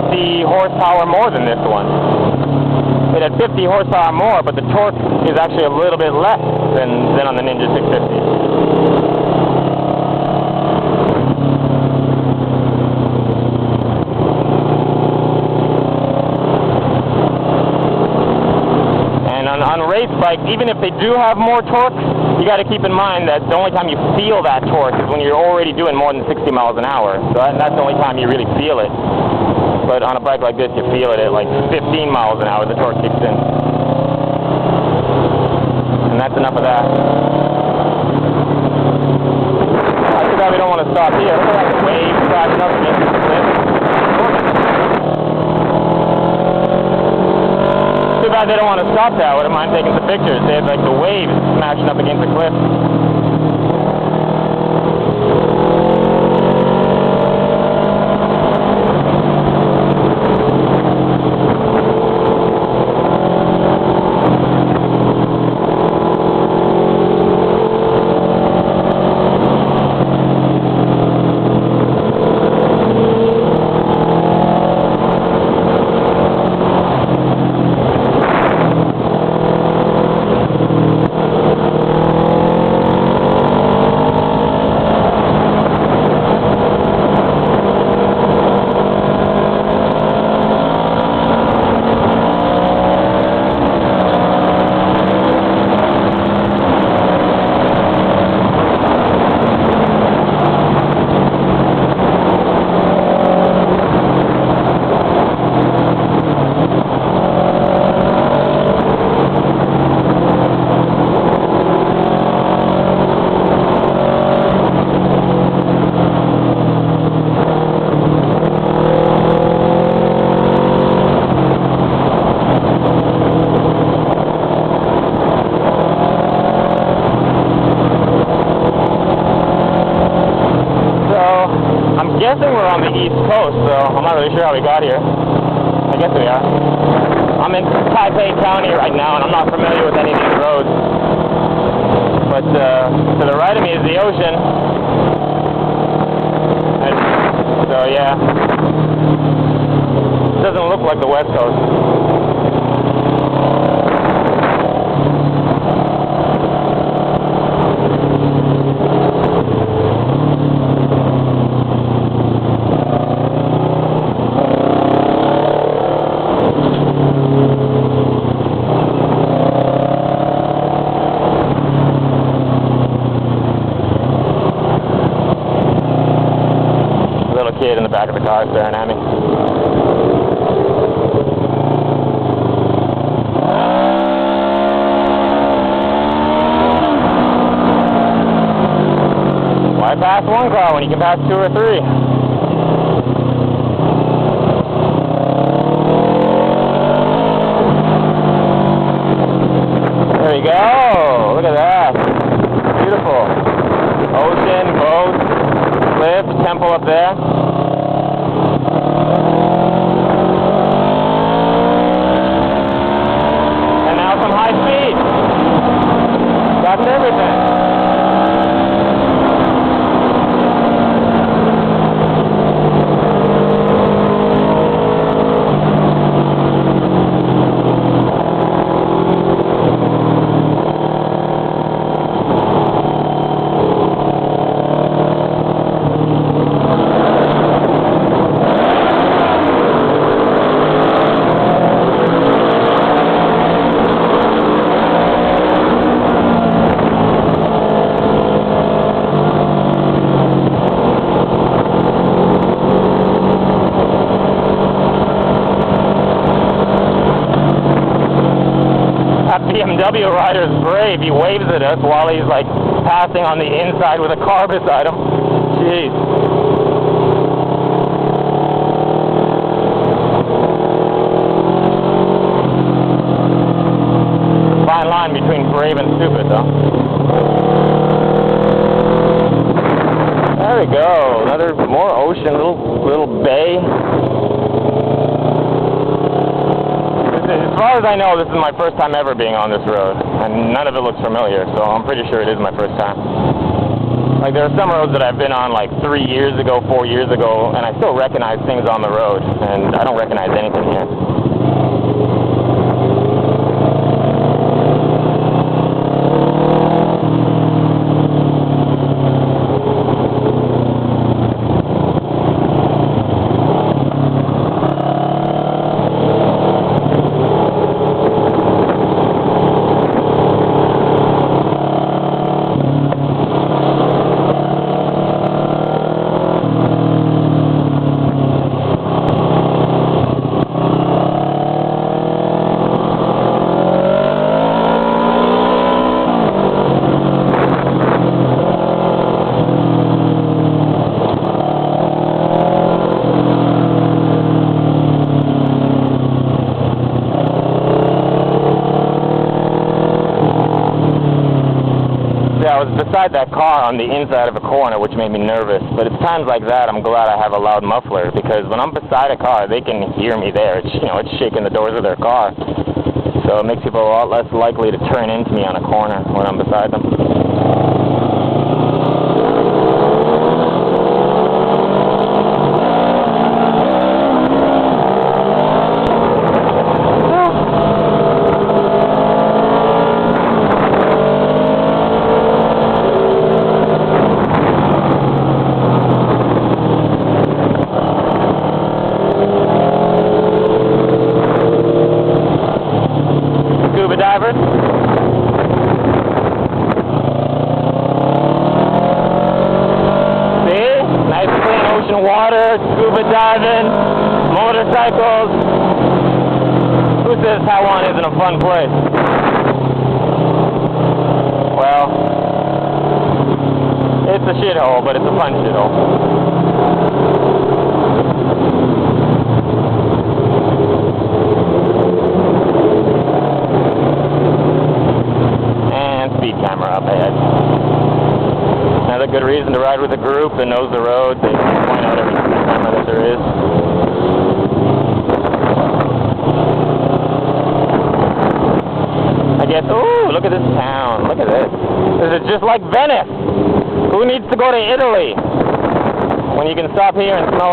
50 horsepower more than this one. It had 50 horsepower more, but the torque is actually a little bit less than on the Ninja 650. On race bikes, even if they do have more torque, you got to keep in mind that the only time you feel that torque is when you're already doing more than 60 miles an hour. So that's the only time you really feel it. But on a bike like this, you feel it at like 15 miles an hour, the torque kicks in. And that's enough of that. That's too bad we don't want to stop here. Look at that wave crashing up against the cliff. Too bad they don't want to stop that. I wouldn't mind taking some pictures. They had like the waves smashing up against the cliff. I'm guessing we're on the East Coast, so I'm not really sure how we got here. I guess we are. I'm in Taipei County right now, and I'm not familiar with any of these roads. But to the right of me is the ocean. So yeah, it doesn't look like the West Coast. Kid in the back of the car staring at me. Why pass one car when you can pass two or three? There we go. Look at that. Beautiful. Ocean, boat, cliff, temple up there. That's everything. BMW rider is brave. He waves at us while he's like passing on the inside with a car beside him. Jeez. Fine line between brave and stupid, though. There we go. Another more ocean, little bay. As far as I know, this is my first time ever being on this road, and none of it looks familiar, so I'm pretty sure it is my first time. Like, there are some roads that I've been on like 3 years ago, 4 years ago, and I still recognize things on the road, and I don't recognize anything here. I was beside that car on the inside of a corner, which made me nervous. But it's times like that I'm glad I have a loud muffler, because when I'm beside a car, they can hear me there. It's, you know, it's shaking the doors of their car. So it makes people a lot less likely to turn into me on a corner when I'm beside them. Divers. See? Nice clean ocean water, scuba diving, motorcycles. Who says Taiwan isn't a fun place? Well, it's a shithole, but it's a fun shithole. Camera up ahead. Another good reason to ride with a group that knows the road. They point out every speed camera that there is. I guess, ooh, look at this town. Look at this. This is just like Venice. Who needs to go to Italy when you can stop here and smell